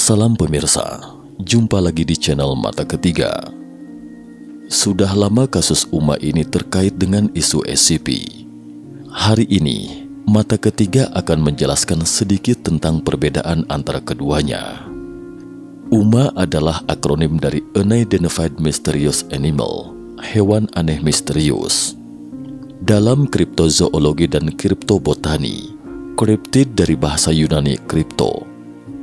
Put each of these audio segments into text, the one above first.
Salam pemirsa, jumpa lagi di channel Mata Ketiga. Sudah lama kasus Uma ini terkait dengan isu SCP. Hari ini, Mata Ketiga akan menjelaskan sedikit tentang perbedaan antara keduanya. Uma adalah akronim dari Unidentified Mysterious Animal, hewan aneh misterius. Dalam kriptozoologi dan kriptobotani, kriptid dari bahasa Yunani kripto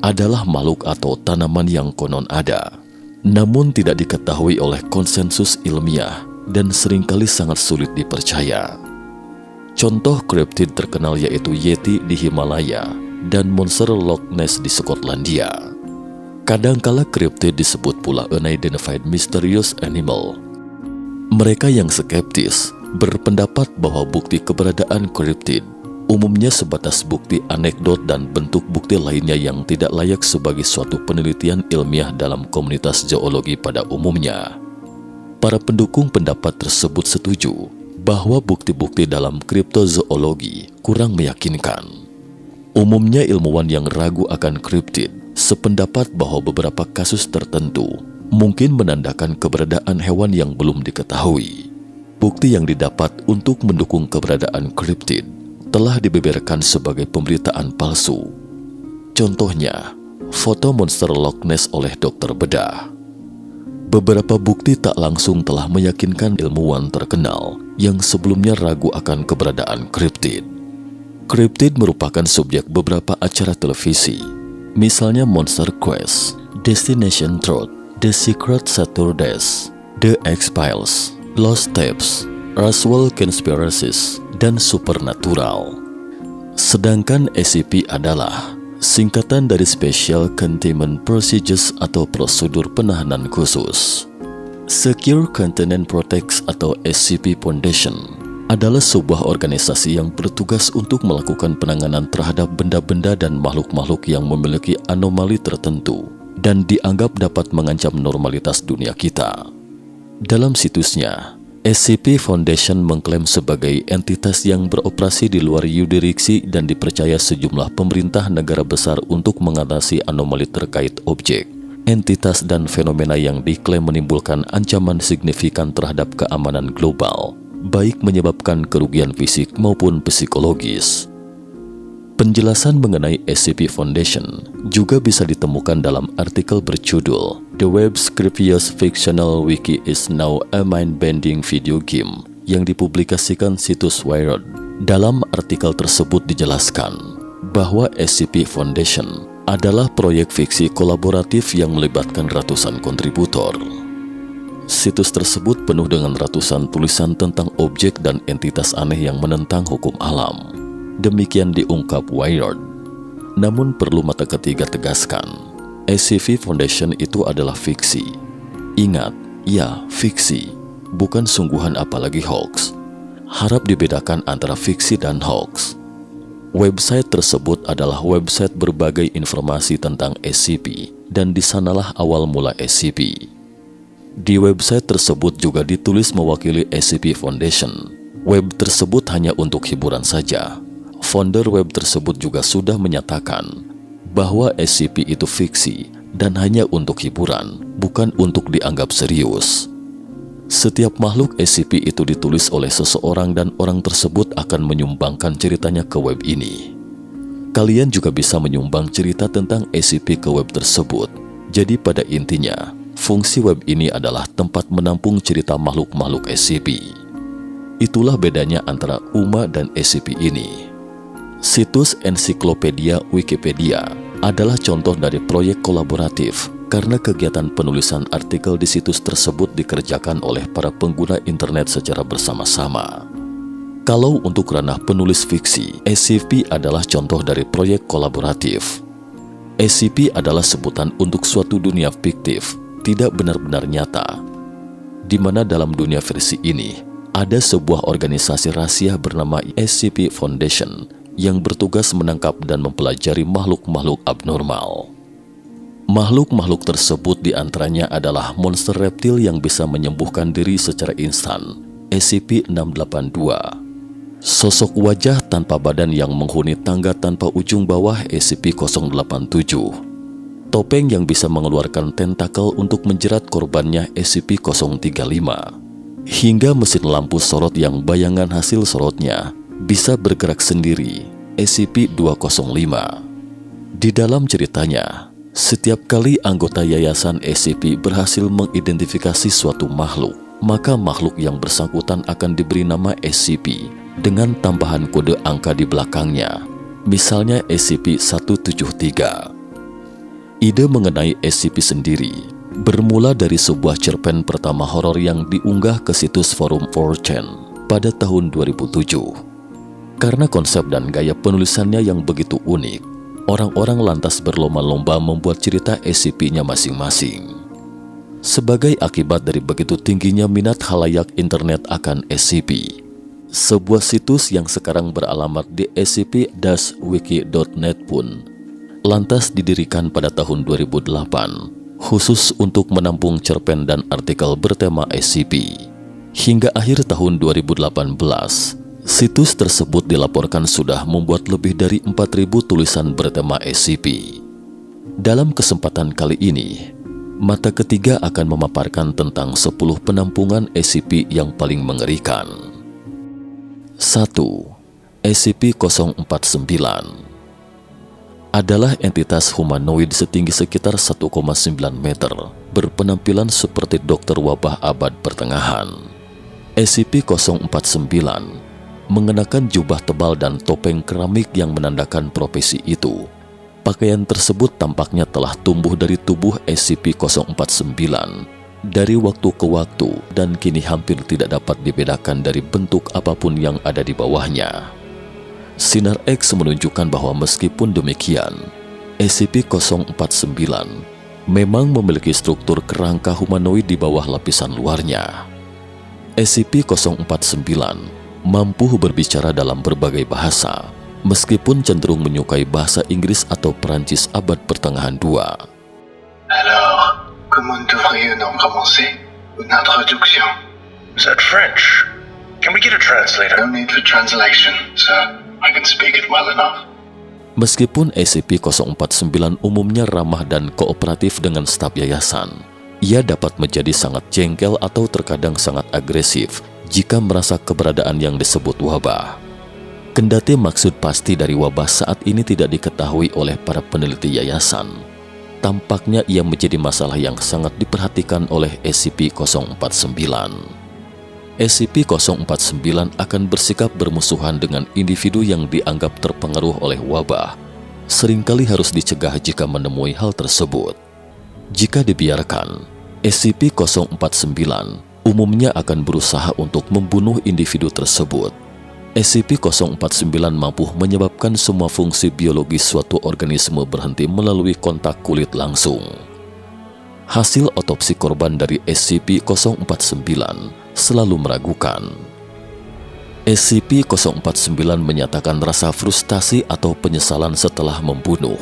adalah makhluk atau tanaman yang konon ada, namun tidak diketahui oleh konsensus ilmiah dan seringkali sangat sulit dipercaya. Contoh kriptid terkenal yaitu Yeti di Himalaya dan monster Loch Ness di Skotlandia. Kadangkala kriptid disebut pula Unidentified Mysterious Animal. Mereka yang skeptis berpendapat bahwa bukti keberadaan kriptid umumnya sebatas bukti anekdot dan bentuk bukti lainnya yang tidak layak sebagai suatu penelitian ilmiah dalam komunitas zoologi pada umumnya. Para pendukung pendapat tersebut setuju bahwa bukti-bukti dalam kriptozoologi kurang meyakinkan. Umumnya ilmuwan yang ragu akan kriptid sependapat bahwa beberapa kasus tertentu mungkin menandakan keberadaan hewan yang belum diketahui. Bukti yang didapat untuk mendukung keberadaan kriptid telah dibeberkan sebagai pemberitaan palsu. Contohnya, foto monster Loch Ness oleh dokter bedah. Beberapa bukti tak langsung telah meyakinkan ilmuwan terkenal yang sebelumnya ragu akan keberadaan kriptid. Kriptid merupakan subjek beberapa acara televisi, misalnya Monster Quest, Destination Truth, The Secret Saturdays, The X-Files, Lost Tapes, Roswell Conspiracies, dan Supernatural. Sedangkan SCP adalah singkatan dari Special Containment Procedures atau prosedur penahanan khusus. Secure Containment Protects atau SCP Foundation adalah sebuah organisasi yang bertugas untuk melakukan penanganan terhadap benda-benda dan makhluk-makhluk yang memiliki anomali tertentu dan dianggap dapat mengancam normalitas dunia kita. Dalam situsnya, SCP Foundation mengklaim sebagai entitas yang beroperasi di luar yurisdiksi dan dipercaya sejumlah pemerintah negara besar untuk mengatasi anomali terkait objek, entitas dan fenomena yang diklaim menimbulkan ancaman signifikan terhadap keamanan global, baik menyebabkan kerugian fisik maupun psikologis. Penjelasan mengenai SCP Foundation juga bisa ditemukan dalam artikel berjudul The Web's Creepiest Fictional Wiki is Now a Mind-Bending Video Game yang dipublikasikan situs Wired. Dalam artikel tersebut dijelaskan bahwa SCP Foundation adalah proyek fiksi kolaboratif yang melibatkan ratusan kontributor. Situs tersebut penuh dengan ratusan tulisan tentang objek dan entitas aneh yang menentang hukum alam. Demikian diungkap Wired. Namun perlu Mata Ketiga tegaskan, SCP Foundation itu adalah fiksi. Ingat, ya, fiksi, bukan sungguhan apalagi hoax. Harap dibedakan antara fiksi dan hoax. Website tersebut adalah website berbagai informasi tentang SCP, dan di sanalah awal mula SCP. Di website tersebut juga ditulis mewakili SCP Foundation. Web tersebut hanya untuk hiburan saja. Founder web tersebut juga sudah menyatakan bahwa SCP itu fiksi dan hanya untuk hiburan, bukan untuk dianggap serius. Setiap makhluk SCP itu ditulis oleh seseorang dan orang tersebut akan menyumbangkan ceritanya ke web ini. Kalian juga bisa menyumbang cerita tentang SCP ke web tersebut. Jadi pada intinya, fungsi web ini adalah tempat menampung cerita makhluk-makhluk SCP. Itulah bedanya antara UMA dan SCP ini. Situs ensiklopedia Wikipedia adalah contoh dari proyek kolaboratif karena kegiatan penulisan artikel di situs tersebut dikerjakan oleh para pengguna internet secara bersama-sama. Kalau untuk ranah penulis fiksi, SCP adalah contoh dari proyek kolaboratif. SCP adalah sebutan untuk suatu dunia fiktif, tidak benar-benar nyata, di mana dalam dunia versi ini ada sebuah organisasi rahasia bernama SCP Foundation yang bertugas menangkap dan mempelajari makhluk-makhluk abnormal. Makhluk-makhluk tersebut diantaranya adalah monster reptil yang bisa menyembuhkan diri secara instan, SCP-682. Sosok wajah tanpa badan yang menghuni tangga tanpa ujung bawah, SCP-087. topeng yang bisa mengeluarkan tentakel untuk menjerat korbannya SCP-035, hingga mesin lampu sorot yang bayangan hasil sorotnya bisa bergerak sendiri SCP-205. Di dalam ceritanya, setiap kali anggota yayasan SCP berhasil mengidentifikasi suatu makhluk, maka makhluk yang bersangkutan akan diberi nama SCP dengan tambahan kode angka di belakangnya, misalnya SCP-173. Ide mengenai SCP sendiri bermula dari sebuah cerpen pertama horor yang diunggah ke situs forum 4chan pada tahun 2007. Karena konsep dan gaya penulisannya yang begitu unik, orang-orang lantas berlomba-lomba membuat cerita SCP-nya masing-masing. Sebagai akibat dari begitu tingginya minat khalayak internet akan SCP, sebuah situs yang sekarang beralamat di scp-wiki.net pun lantas didirikan pada tahun 2008 khusus untuk menampung cerpen dan artikel bertema SCP. Hingga akhir tahun 2018, situs tersebut dilaporkan sudah membuat lebih dari 4.000 tulisan bertema SCP. Dalam kesempatan kali ini, Mata Ketiga akan memaparkan tentang 10 penampungan SCP yang paling mengerikan. 1. SCP-049 adalah entitas humanoid setinggi sekitar 1,9 meter, berpenampilan seperti dokter wabah abad pertengahan. SCP-049 mengenakan jubah tebal dan topeng keramik yang menandakan profesi itu. Pakaian tersebut tampaknya telah tumbuh dari tubuh SCP-049 dari waktu ke waktu dan kini hampir tidak dapat dibedakan dari bentuk apapun yang ada di bawahnya. Sinar X menunjukkan bahwa meskipun demikian, SCP-049 memang memiliki struktur kerangka humanoid di bawah lapisan luarnya. SCP-049 mampu berbicara dalam berbagai bahasa, meskipun cenderung menyukai bahasa Inggris atau Perancis abad pertengahan II. Alors, comment devrions-nous commencer une introduction? Is that French? Can we get a translator? No need for translation, sir. I can speak it well enough. Meskipun SCP-049 umumnya ramah dan kooperatif dengan staf yayasan, ia dapat menjadi sangat jengkel atau terkadang sangat agresif jika merasa keberadaan yang disebut wabah. Kendati maksud pasti dari wabah saat ini tidak diketahui oleh para peneliti yayasan, tampaknya ia menjadi masalah yang sangat diperhatikan oleh SCP-049. SCP-049 akan bersikap bermusuhan dengan individu yang dianggap terpengaruh oleh wabah. Seringkali harus dicegah jika menemui hal tersebut. Jika dibiarkan, SCP-049 umumnya akan berusaha untuk membunuh individu tersebut. SCP-049 mampu menyebabkan semua fungsi biologis suatu organisme berhenti melalui kontak kulit langsung. Hasil otopsi korban dari SCP-049 selalu meragukan. SCP-049 menyatakan rasa frustasi atau penyesalan setelah membunuh,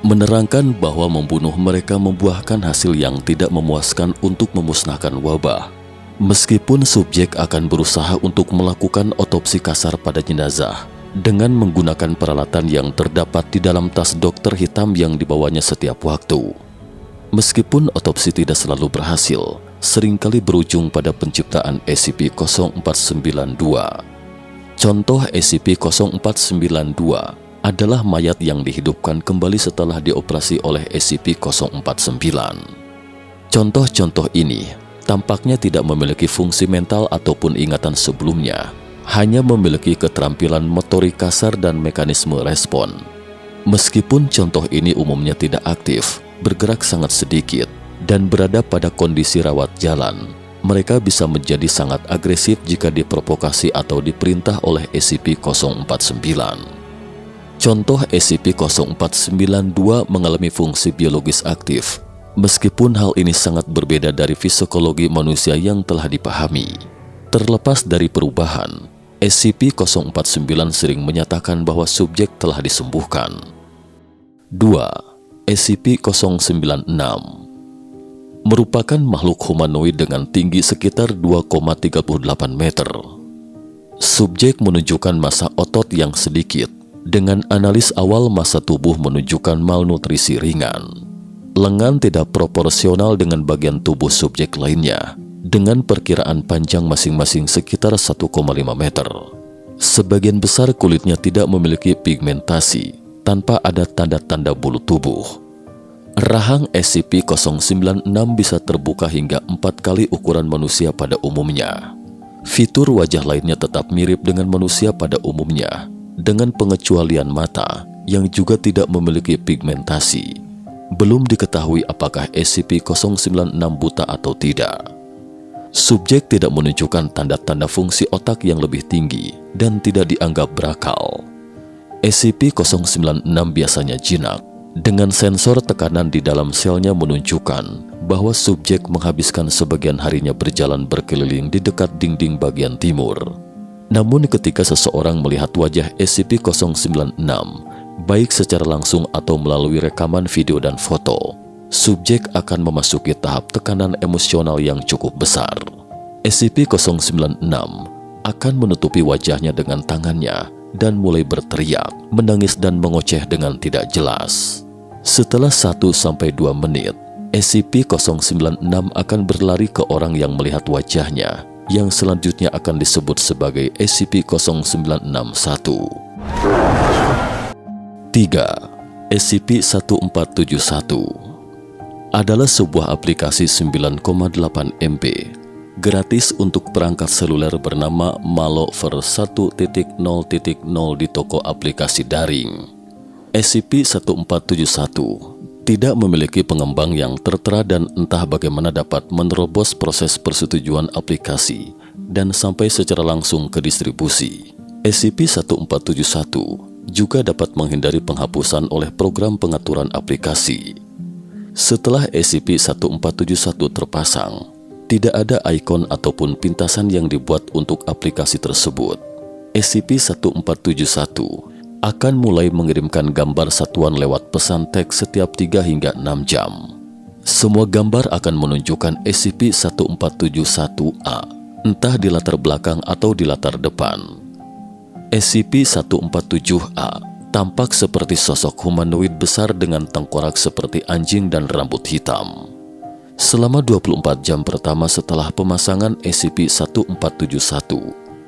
menerangkan bahwa membunuh mereka membuahkan hasil yang tidak memuaskan untuk memusnahkan wabah. Meskipun subjek akan berusaha untuk melakukan otopsi kasar pada jenazah dengan menggunakan peralatan yang terdapat di dalam tas dokter hitam yang dibawanya setiap waktu. Meskipun otopsi tidak selalu berhasil, seringkali berujung pada penciptaan SCP-0492. Contoh SCP-0492 adalah mayat yang dihidupkan kembali setelah dioperasi oleh SCP-049. Contoh-contoh ini tampaknya tidak memiliki fungsi mental ataupun ingatan sebelumnya, hanya memiliki keterampilan motorik kasar dan mekanisme respon. Meskipun contoh ini umumnya tidak aktif, bergerak sangat sedikit, dan berada pada kondisi rawat jalan, mereka bisa menjadi sangat agresif jika diprovokasi atau diperintah oleh SCP-049. Contoh SCP-0492 mengalami fungsi biologis aktif, meskipun hal ini sangat berbeda dari fisikologi manusia yang telah dipahami. Terlepas dari perubahan, SCP-049 sering menyatakan bahwa subjek telah disembuhkan. 2. SCP-096 merupakan makhluk humanoid dengan tinggi sekitar 2,38 meter. Subjek menunjukkan massa otot yang sedikit, dengan analis awal massa tubuh menunjukkan malnutrisi ringan. Lengan tidak proporsional dengan bagian tubuh subjek lainnya, dengan perkiraan panjang masing-masing sekitar 1,5 meter. Sebagian besar kulitnya tidak memiliki pigmentasi, tanpa ada tanda-tanda bulu tubuh. Rahang SCP-096 bisa terbuka hingga 4 kali ukuran manusia pada umumnya. Fitur wajah lainnya tetap mirip dengan manusia pada umumnya, dengan pengecualian mata yang juga tidak memiliki pigmentasi. Belum diketahui apakah SCP-096 buta atau tidak. Subjek tidak menunjukkan tanda-tanda fungsi otak yang lebih tinggi dan tidak dianggap berakal. SCP-096 biasanya jinak, dengan sensor tekanan di dalam selnya menunjukkan bahwa subjek menghabiskan sebagian harinya berjalan berkeliling di dekat dinding bagian timur. Namun ketika seseorang melihat wajah SCP-096, baik secara langsung atau melalui rekaman video dan foto, subjek akan memasuki tahap tekanan emosional yang cukup besar. SCP-096 akan menutupi wajahnya dengan tangannya dan mulai berteriak, menangis dan mengoceh dengan tidak jelas. Setelah 1-2 menit, SCP-096 akan berlari ke orang yang melihat wajahnya, yang selanjutnya akan disebut sebagai SCP-0961. 3. SCP-1471 adalah sebuah aplikasi 9,8 MB gratis untuk perangkat seluler bernama Malover 1.0.0 di toko aplikasi daring. SCP-1471 tidak memiliki pengembang yang tertera dan entah bagaimana dapat menerobos proses persetujuan aplikasi dan sampai secara langsung ke distribusi. SCP-1471 juga dapat menghindari penghapusan oleh program pengaturan aplikasi. Setelah SCP-1471 terpasang, tidak ada ikon ataupun pintasan yang dibuat untuk aplikasi tersebut. SCP-1471 akan mulai mengirimkan gambar satuan lewat pesan teks setiap 3 hingga 6 jam. Semua gambar akan menunjukkan SCP-1471-A, entah di latar belakang atau di latar depan. SCP-147-A tampak seperti sosok humanoid besar dengan tengkorak seperti anjing dan rambut hitam. Selama 24 jam pertama setelah pemasangan SCP-1471,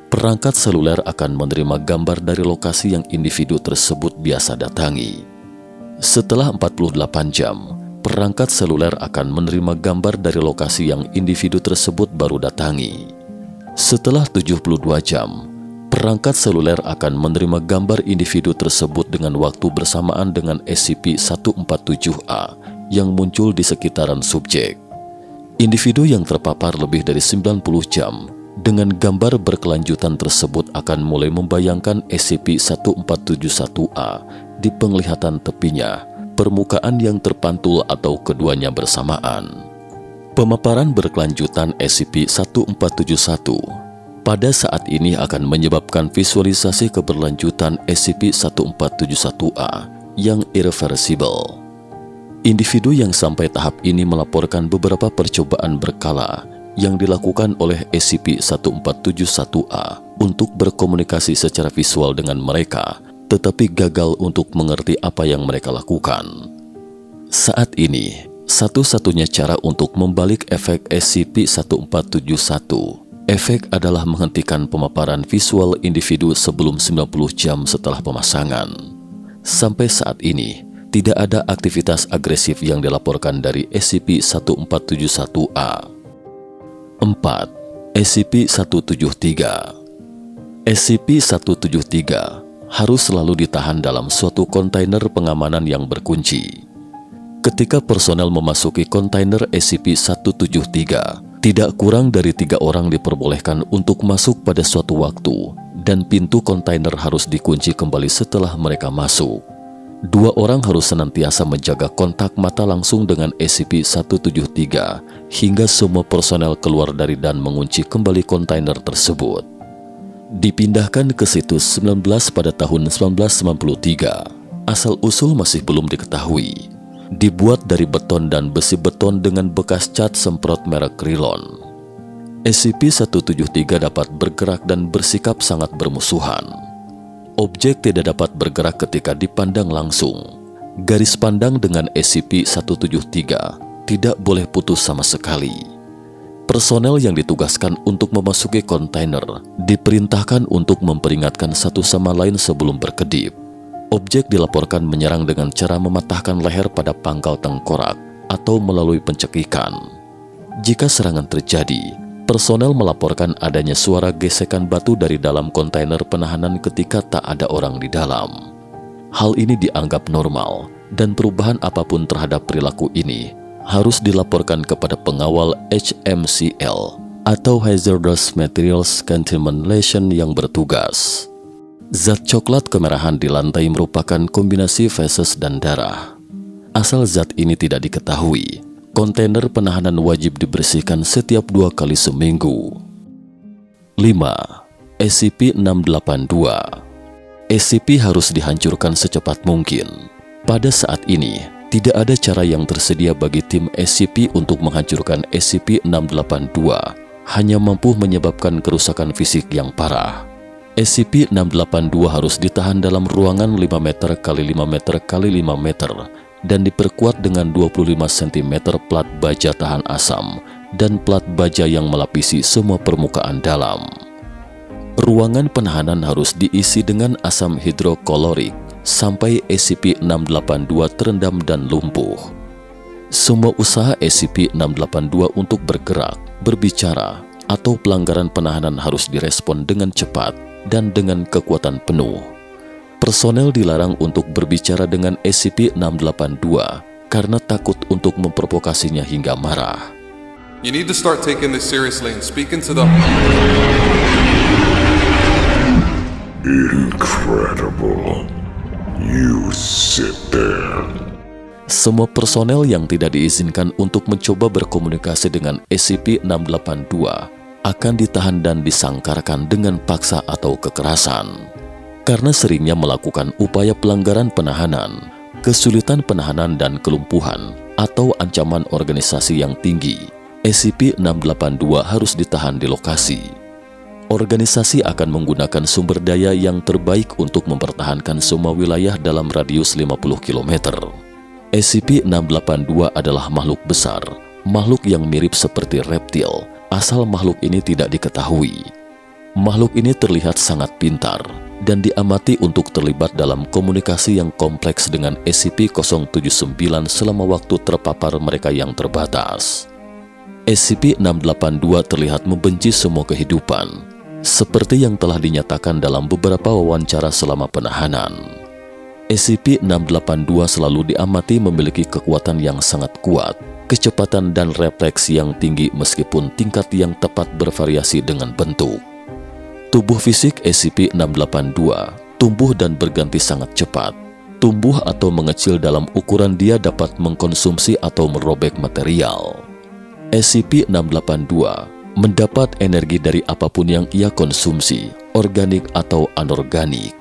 perangkat seluler akan menerima gambar dari lokasi yang individu tersebut biasa datangi. Setelah 48 jam, perangkat seluler akan menerima gambar dari lokasi yang individu tersebut baru datangi. Setelah 72 jam, perangkat seluler akan menerima gambar individu tersebut dengan waktu bersamaan dengan SCP-147-A yang muncul di sekitaran subjek. Individu yang terpapar lebih dari 90 jam dengan gambar berkelanjutan tersebut akan mulai membayangkan SCP-1471-A di penglihatan tepinya, permukaan yang terpantul atau keduanya bersamaan. Pemaparan berkelanjutan SCP-1471 pada saat ini akan menyebabkan visualisasi keberlanjutan SCP-1471-A yang irreversible. Individu yang sampai tahap ini melaporkan beberapa percobaan berkala yang dilakukan oleh SCP-1471-A untuk berkomunikasi secara visual dengan mereka, tetapi gagal untuk mengerti apa yang mereka lakukan. Saat ini, satu-satunya cara untuk membalik efek SCP-1471, efek adalah menghentikan pemaparan visual individu sebelum 90 jam setelah pemasangan. Sampai saat ini, tidak ada aktivitas agresif yang dilaporkan dari SCP-1471-A. 4. SCP-173 SCP-173 harus selalu ditahan dalam suatu kontainer pengamanan yang berkunci. Ketika personel memasuki kontainer SCP-173, tidak kurang dari 3 orang diperbolehkan untuk masuk pada suatu waktu, dan pintu kontainer harus dikunci kembali setelah mereka masuk. 2 orang harus senantiasa menjaga kontak mata langsung dengan SCP-173 hingga semua personel keluar dari dan mengunci kembali kontainer tersebut. Dipindahkan ke situs 19 pada tahun 1993, asal-usul masih belum diketahui. Dibuat dari beton dan besi beton dengan bekas cat semprot merek Krylon. SCP-173 dapat bergerak dan bersikap sangat bermusuhan. Objek tidak dapat bergerak ketika dipandang langsung. Garis pandang dengan SCP-173 tidak boleh putus sama sekali. Personel yang ditugaskan untuk memasuki kontainer diperintahkan untuk memperingatkan satu sama lain sebelum berkedip. Objek dilaporkan menyerang dengan cara mematahkan leher pada pangkal tengkorak atau melalui pencekikan. Jika serangan terjadi, personel melaporkan adanya suara gesekan batu dari dalam kontainer penahanan ketika tak ada orang di dalam. Hal ini dianggap normal, dan perubahan apapun terhadap perilaku ini harus dilaporkan kepada pengawal HMCL atau Hazardous Materials Contamination yang bertugas. Zat coklat kemerahan di lantai merupakan kombinasi feses dan darah. Asal zat ini tidak diketahui, kontainer penahanan wajib dibersihkan setiap 2 kali seminggu. 5. SCP-682. SCP harus dihancurkan secepat mungkin. Pada saat ini, tidak ada cara yang tersedia bagi tim SCP untuk menghancurkan SCP-682, hanya mampu menyebabkan kerusakan fisik yang parah. SCP-682 harus ditahan dalam ruangan 5 meter x 5 meter x 5 meter dan diperkuat dengan 25 cm plat baja tahan asam dan plat baja yang melapisi semua permukaan dalam. Ruangan penahanan harus diisi dengan asam hidroklorik sampai SCP-682 terendam dan lumpuh. Semua usaha SCP-682 untuk bergerak, berbicara, atau pelanggaran penahanan harus direspon dengan cepat dan dengan kekuatan penuh. Personel dilarang untuk berbicara dengan SCP-682 karena takut untuk memprovokasinya hingga marah. You need to start taking this seriously and speaking to them. Incredible. You sit there. Semua personel yang tidak diizinkan untuk mencoba berkomunikasi dengan SCP-682 akan ditahan dan disangkarkan dengan paksa atau kekerasan. Karena seringnya melakukan upaya pelanggaran penahanan, kesulitan penahanan dan kelumpuhan, atau ancaman organisasi yang tinggi, SCP-682 harus ditahan di lokasi. Organisasi akan menggunakan sumber daya yang terbaik untuk mempertahankan semua wilayah dalam radius 50 km. SCP-682 adalah makhluk besar, makhluk yang mirip seperti reptil, asal makhluk ini tidak diketahui. Makhluk ini terlihat sangat pintar dan diamati untuk terlibat dalam komunikasi yang kompleks dengan SCP-079 selama waktu terpapar mereka yang terbatas. SCP-682 terlihat membenci semua kehidupan, seperti yang telah dinyatakan dalam beberapa wawancara selama penahanan. SCP-682 selalu diamati memiliki kekuatan yang sangat kuat, kecepatan dan refleks yang tinggi meskipun tingkat yang tepat bervariasi dengan bentuk. Tubuh fisik SCP-682 tumbuh dan berganti sangat cepat. Tumbuh atau mengecil dalam ukuran dia dapat mengkonsumsi atau merobek material. SCP-682 mendapat energi dari apapun yang ia konsumsi, organik atau anorganik.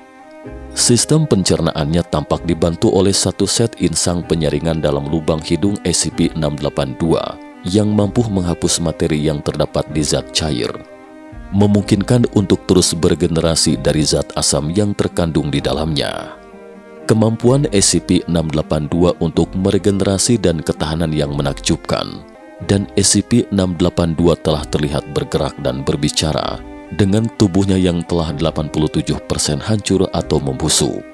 Sistem pencernaannya tampak dibantu oleh satu set insang penyaringan dalam lubang hidung SCP-682 yang mampu menghapus materi yang terdapat di zat cair, memungkinkan untuk terus bergenerasi dari zat asam yang terkandung di dalamnya. Kemampuan SCP-682 untuk meregenerasi dan ketahanan yang menakjubkan, dan SCP-682 telah terlihat bergerak dan berbicara dengan tubuhnya yang telah 87% hancur atau membusuk.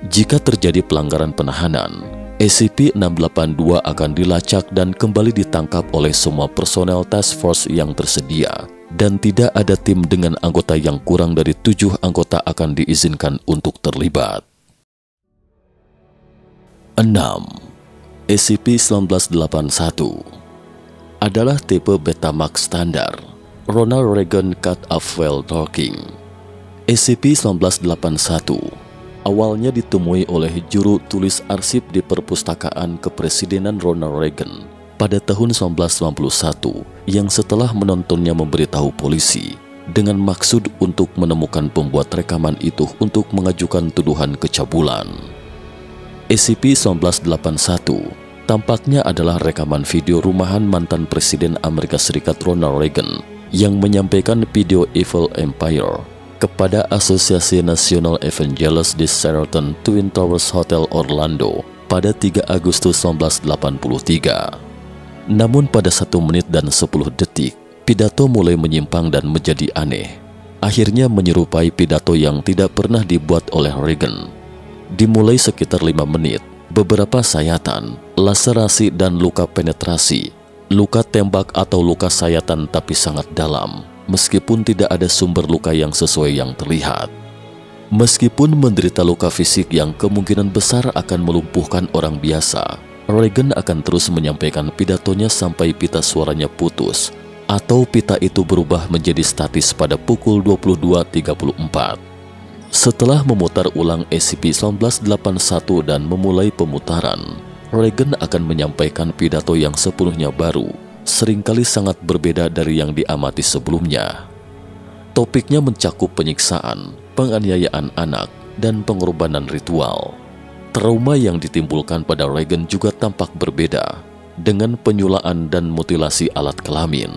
Jika terjadi pelanggaran penahanan, SCP-682 akan dilacak dan kembali ditangkap oleh semua personel task force yang tersedia, dan tidak ada tim dengan anggota yang kurang dari 7 anggota akan diizinkan untuk terlibat. 6. SCP-1981 adalah tipe Betamax standar, Ronald Reagan Cut-Off Well Talking. SCP-1981 awalnya ditemui oleh juru tulis arsip di Perpustakaan Kepresidenan Ronald Reagan pada tahun 1991 yang setelah menontonnya memberitahu polisi dengan maksud untuk menemukan pembuat rekaman itu untuk mengajukan tuduhan kecabulan. SCP-1981 tampaknya adalah rekaman video rumahan mantan Presiden Amerika Serikat Ronald Reagan yang menyampaikan video Evil Empire kepada Asosiasi Nasional Evangelis di Sheraton Twin Towers Hotel Orlando pada 3 Agustus 1983. Namun pada 1 menit dan 10 detik, pidato mulai menyimpang dan menjadi aneh. Akhirnya menyerupai pidato yang tidak pernah dibuat oleh Reagan. Dimulai sekitar 5 menit, beberapa sayatan, laserasi dan luka penetrasi, luka tembak atau luka sayatan tapi sangat dalam, meskipun tidak ada sumber luka yang sesuai yang terlihat. Meskipun menderita luka fisik yang kemungkinan besar akan melumpuhkan orang biasa, Reagan akan terus menyampaikan pidatonya sampai pita suaranya putus, atau pita itu berubah menjadi statis pada pukul 22.34. Setelah memutar ulang SCP-1981 dan memulai pemutaran, Reagan akan menyampaikan pidato yang sepenuhnya baru, seringkali sangat berbeda dari yang diamati sebelumnya. Topiknya mencakup penyiksaan, penganiayaan anak, dan pengorbanan ritual. Trauma yang ditimbulkan pada Reagan juga tampak berbeda, dengan penyulaan dan mutilasi alat kelamin.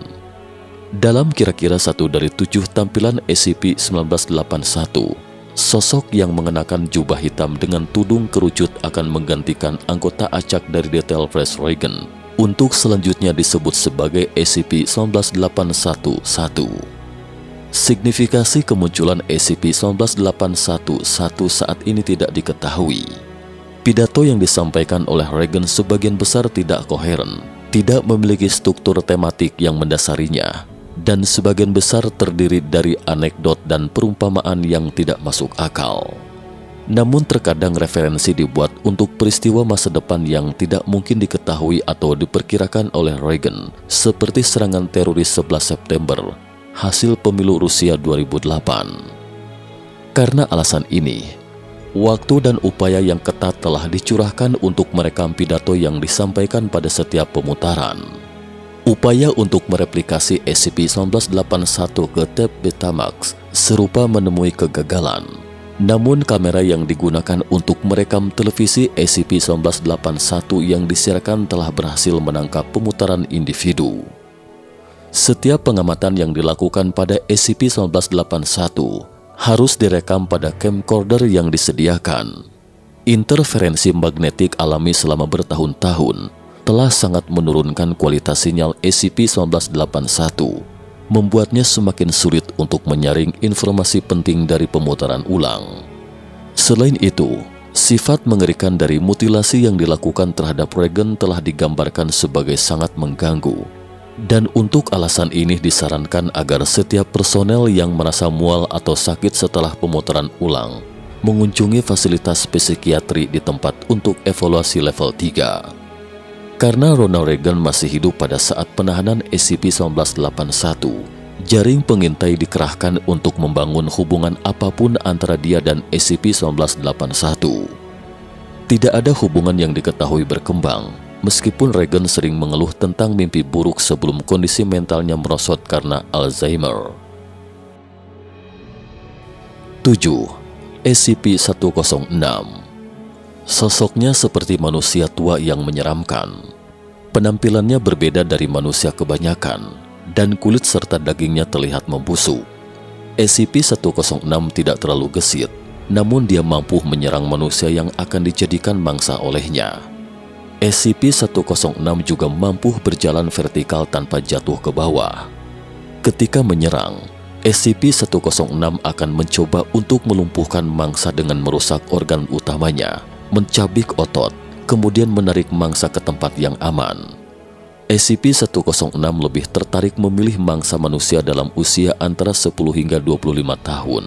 Dalam kira-kira 1 dari 7 tampilan SCP-1981, sosok yang mengenakan jubah hitam dengan tudung kerucut akan menggantikan anggota acak dari detail Fresh Reagan untuk selanjutnya disebut sebagai SCP-1981-1. Signifikasi kemunculan SCP-1981-1 saat ini tidak diketahui. Pidato yang disampaikan oleh Reagan sebagian besar tidak koheren, tidak memiliki struktur tematik yang mendasarinya, dan sebagian besar terdiri dari anekdot dan perumpamaan yang tidak masuk akal. Namun terkadang referensi dibuat untuk peristiwa masa depan yang tidak mungkin diketahui atau diperkirakan oleh Reagan, seperti serangan teroris 11 September, hasil pemilu Rusia 2008. Karena alasan ini, waktu dan upaya yang ketat telah dicurahkan untuk merekam pidato yang disampaikan pada setiap pemutaran. Upaya untuk mereplikasi SCP-1981 ke tape Betamax serupa menemui kegagalan. Namun kamera yang digunakan untuk merekam televisi SCP-1981 yang disiarkan telah berhasil menangkap pemutaran individu. Setiap pengamatan yang dilakukan pada SCP-1981 harus direkam pada camcorder yang disediakan. Interferensi magnetik alami selama bertahun-tahun telah sangat menurunkan kualitas sinyal SCP-1981, membuatnya semakin sulit untuk menyaring informasi penting dari pemutaran ulang. Selain itu, sifat mengerikan dari mutilasi yang dilakukan terhadap Reagan telah digambarkan sebagai sangat mengganggu. Dan untuk alasan ini disarankan agar setiap personel yang merasa mual atau sakit setelah pemutaran ulang mengunjungi fasilitas psikiatri di tempat untuk evaluasi level 3. Karena Ronald Reagan masih hidup pada saat penahanan SCP-1981, jaring pengintai dikerahkan untuk membangun hubungan apapun antara dia dan SCP-1981. Tidak ada hubungan yang diketahui berkembang, meskipun Reagan sering mengeluh tentang mimpi buruk sebelum kondisi mentalnya merosot karena Alzheimer. 7. SCP-106. Sosoknya seperti manusia tua yang menyeramkan. Penampilannya berbeda dari manusia kebanyakan, dan kulit serta dagingnya terlihat membusuk. SCP-106 tidak terlalu gesit, namun dia mampu menyerang manusia yang akan dijadikan mangsa olehnya. SCP-106 juga mampu berjalan vertikal tanpa jatuh ke bawah. Ketika menyerang, SCP-106 akan mencoba untuk melumpuhkan mangsa dengan merusak organ utamanya, mencabik otot, kemudian menarik mangsa ke tempat yang aman. SCP-106 lebih tertarik memilih mangsa manusia dalam usia antara 10 hingga 25 tahun.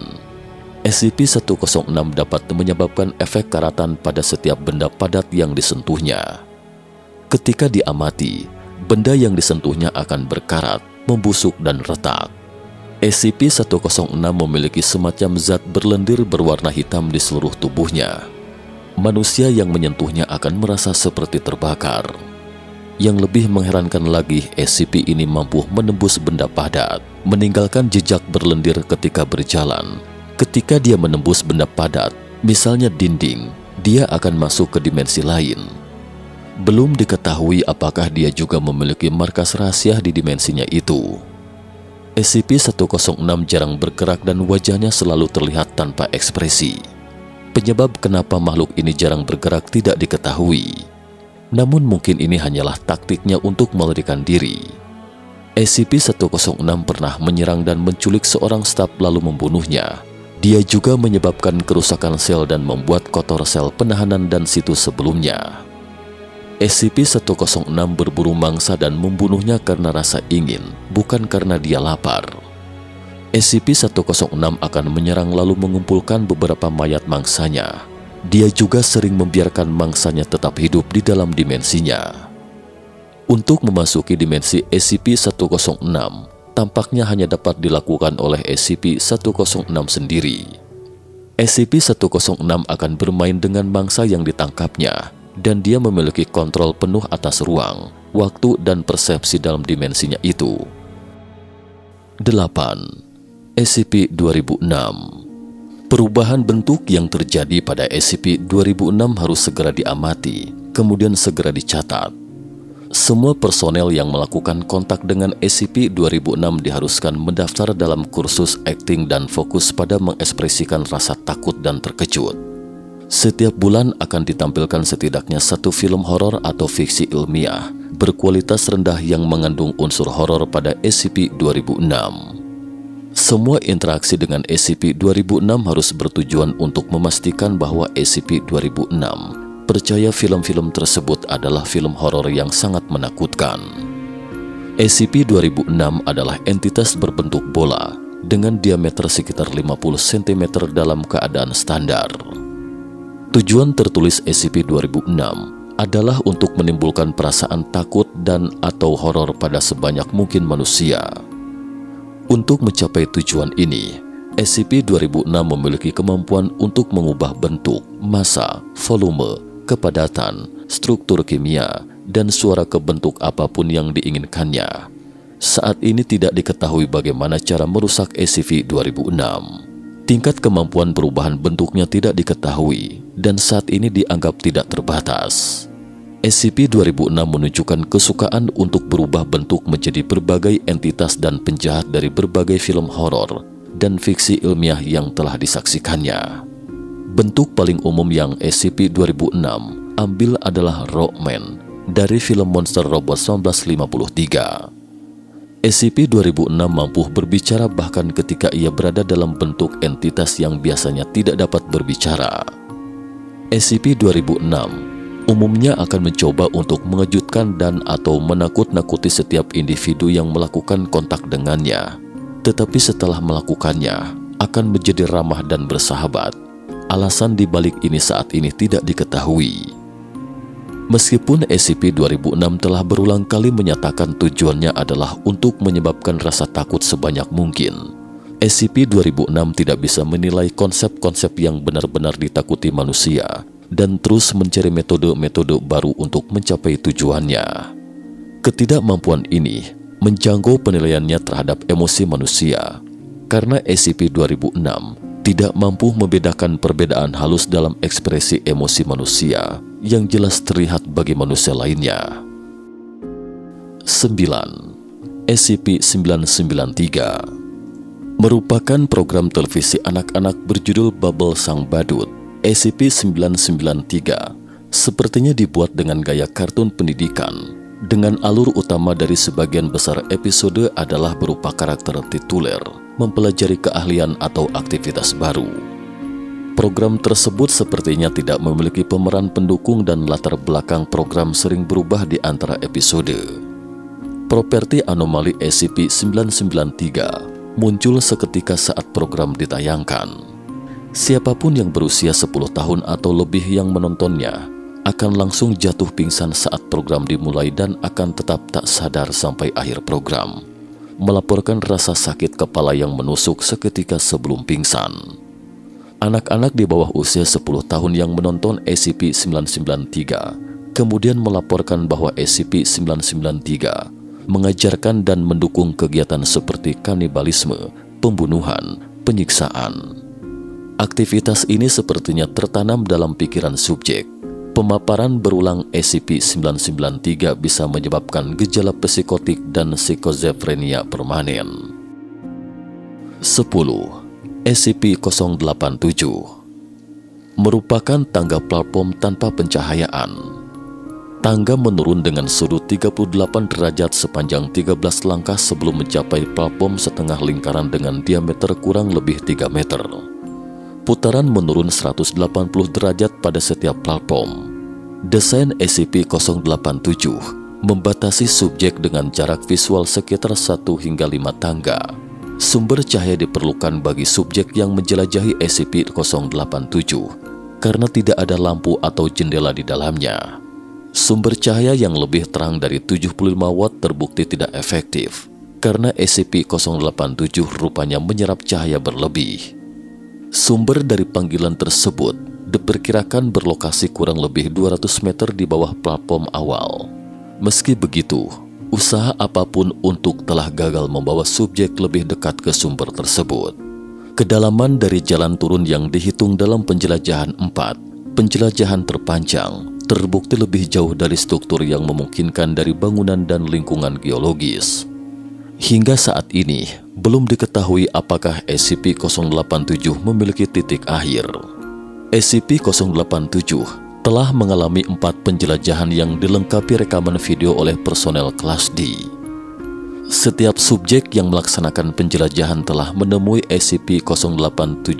SCP-106 dapat menyebabkan efek karatan pada setiap benda padat yang disentuhnya. Ketika diamati, benda yang disentuhnya akan berkarat, membusuk dan retak. SCP-106 memiliki semacam zat berlendir berwarna hitam di seluruh tubuhnya. Manusia yang menyentuhnya akan merasa seperti terbakar. Yang lebih mengherankan lagi, SCP ini mampu menembus benda padat, meninggalkan jejak berlendir ketika berjalan. Ketika dia menembus benda padat, misalnya dinding, dia akan masuk ke dimensi lain. Belum diketahui apakah dia juga memiliki markas rahasia di dimensinya itu. SCP-106 jarang bergerak dan wajahnya selalu terlihat tanpa ekspresi. Penyebab kenapa makhluk ini jarang bergerak tidak diketahui. Namun mungkin ini hanyalah taktiknya untuk melarikan diri. SCP-106 pernah menyerang dan menculik seorang staf lalu membunuhnya. Dia juga menyebabkan kerusakan sel dan membuat kotor sel penahanan dan situs sebelumnya. SCP-106 berburu mangsa dan membunuhnya karena rasa ingin, bukan karena dia lapar. SCP-106 akan menyerang lalu mengumpulkan beberapa mayat mangsanya. Dia juga sering membiarkan mangsanya tetap hidup di dalam dimensinya. Untuk memasuki dimensi SCP-106, tampaknya hanya dapat dilakukan oleh SCP-106 sendiri. SCP-106 akan bermain dengan mangsa yang ditangkapnya, dan dia memiliki kontrol penuh atas ruang, waktu, dan persepsi dalam dimensinya itu. 8. SCP-2006. Perubahan bentuk yang terjadi pada SCP-2006 harus segera diamati, kemudian segera dicatat. Semua personel yang melakukan kontak dengan SCP-2006 diharuskan mendaftar dalam kursus akting dan fokus pada mengekspresikan rasa takut dan terkejut. Setiap bulan akan ditampilkan setidaknya satu film horor atau fiksi ilmiah berkualitas rendah yang mengandung unsur horor pada SCP-2006. Semua interaksi dengan SCP-2006 harus bertujuan untuk memastikan bahwa SCP-2006 percaya film-film tersebut adalah film horor yang sangat menakutkan. SCP-2006 adalah entitas berbentuk bola dengan diameter sekitar 50 cm dalam keadaan standar. Tujuan tertulis SCP-2006 adalah untuk menimbulkan perasaan takut dan atau horor pada sebanyak mungkin manusia. Untuk mencapai tujuan ini, SCP-2006 memiliki kemampuan untuk mengubah bentuk, massa, volume, kepadatan, struktur kimia, dan suara ke bentuk apapun yang diinginkannya. Saat ini tidak diketahui bagaimana cara merusak SCP-2006. Tingkat kemampuan perubahan bentuknya tidak diketahui, dan saat ini dianggap tidak terbatas. SCP-2006 menunjukkan kesukaan untuk berubah bentuk menjadi berbagai entitas dan penjahat dari berbagai film horor dan fiksi ilmiah yang telah disaksikannya. Bentuk paling umum yang SCP-2006 ambil adalah Rockman dari film Monster Robot 1953. SCP-2006 mampu berbicara bahkan ketika ia berada dalam bentuk entitas yang biasanya tidak dapat berbicara. SCP-2006 umumnya akan mencoba untuk mengejutkan dan atau menakut-nakuti setiap individu yang melakukan kontak dengannya. Tetapi setelah melakukannya, akan menjadi ramah dan bersahabat. Alasan dibalik ini saat ini tidak diketahui. Meskipun SCP-2006 telah berulang kali menyatakan tujuannya adalah untuk menyebabkan rasa takut sebanyak mungkin, SCP-2006 tidak bisa menilai konsep-konsep yang benar-benar ditakuti manusia dan terus mencari metode-metode baru untuk mencapai tujuannya. Ketidakmampuan ini menjangkau penilaiannya terhadap emosi manusia, karena SCP-2006 tidak mampu membedakan perbedaan halus dalam ekspresi emosi manusia yang jelas terlihat bagi manusia lainnya. 9. SCP-993 merupakan program televisi anak-anak berjudul Bubble Sang Badut. SCP-993 sepertinya dibuat dengan gaya kartun pendidikan, dengan alur utama dari sebagian besar episode adalah berupa karakter tituler mempelajari keahlian atau aktivitas baru. Program tersebut sepertinya tidak memiliki pemeran pendukung dan latar belakang program sering berubah di antara episode. Properti anomali SCP-993 muncul seketika saat program ditayangkan. Siapapun yang berusia 10 tahun atau lebih yang menontonnya akan langsung jatuh pingsan saat program dimulai dan akan tetap tak sadar sampai akhir program, melaporkan rasa sakit kepala yang menusuk seketika sebelum pingsan. Anak-anak di bawah usia 10 tahun yang menonton SCP-993 kemudian melaporkan bahwa SCP-993 mengajarkan dan mendukung kegiatan seperti kanibalisme, pembunuhan, penyiksaan. Aktivitas ini sepertinya tertanam dalam pikiran subjek. Pemaparan berulang SCP-993 bisa menyebabkan gejala psikotik dan psikosefrenia permanen. 10. SCP-087 merupakan tangga platform tanpa pencahayaan. Tangga menurun dengan sudut 38 derajat sepanjang 13 langkah sebelum mencapai platform setengah lingkaran dengan diameter kurang lebih 3 meter. Putaran menurun 180 derajat pada setiap platform. Desain SCP-087 membatasi subjek dengan jarak visual sekitar 1 hingga 5 tangga. Sumber cahaya diperlukan bagi subjek yang menjelajahi SCP-087 karena tidak ada lampu atau jendela di dalamnya. Sumber cahaya yang lebih terang dari 75 watt terbukti tidak efektif karena SCP-087 rupanya menyerap cahaya berlebih. Sumber dari panggilan tersebut diperkirakan berlokasi kurang lebih 200 meter di bawah platform awal. Meski begitu, usaha apapun untuk telah gagal membawa subjek lebih dekat ke sumber tersebut. Kedalaman dari jalan turun yang dihitung dalam penjelajahan 4, penjelajahan terpanjang, terbukti lebih jauh dari struktur yang memungkinkan dari bangunan dan lingkungan geologis. Hingga saat ini, belum diketahui apakah SCP-087 memiliki titik akhir. SCP-087 telah mengalami 4 penjelajahan yang dilengkapi rekaman video oleh personel kelas D. Setiap subjek yang melaksanakan penjelajahan telah menemui SCP-0871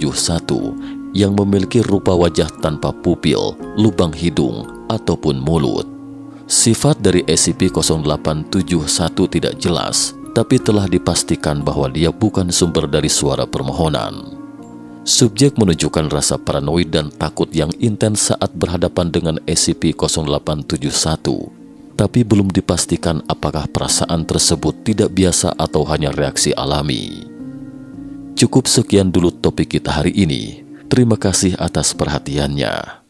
yang memiliki rupa wajah tanpa pupil, lubang hidung, ataupun mulut. Sifat dari SCP-0871 tidak jelas, tapi telah dipastikan bahwa dia bukan sumber dari suara permohonan. Subjek menunjukkan rasa paranoid dan takut yang intens saat berhadapan dengan SCP-0871, tapi belum dipastikan apakah perasaan tersebut tidak biasa atau hanya reaksi alami. Cukup sekian dulu topik kita hari ini. Terima kasih atas perhatiannya.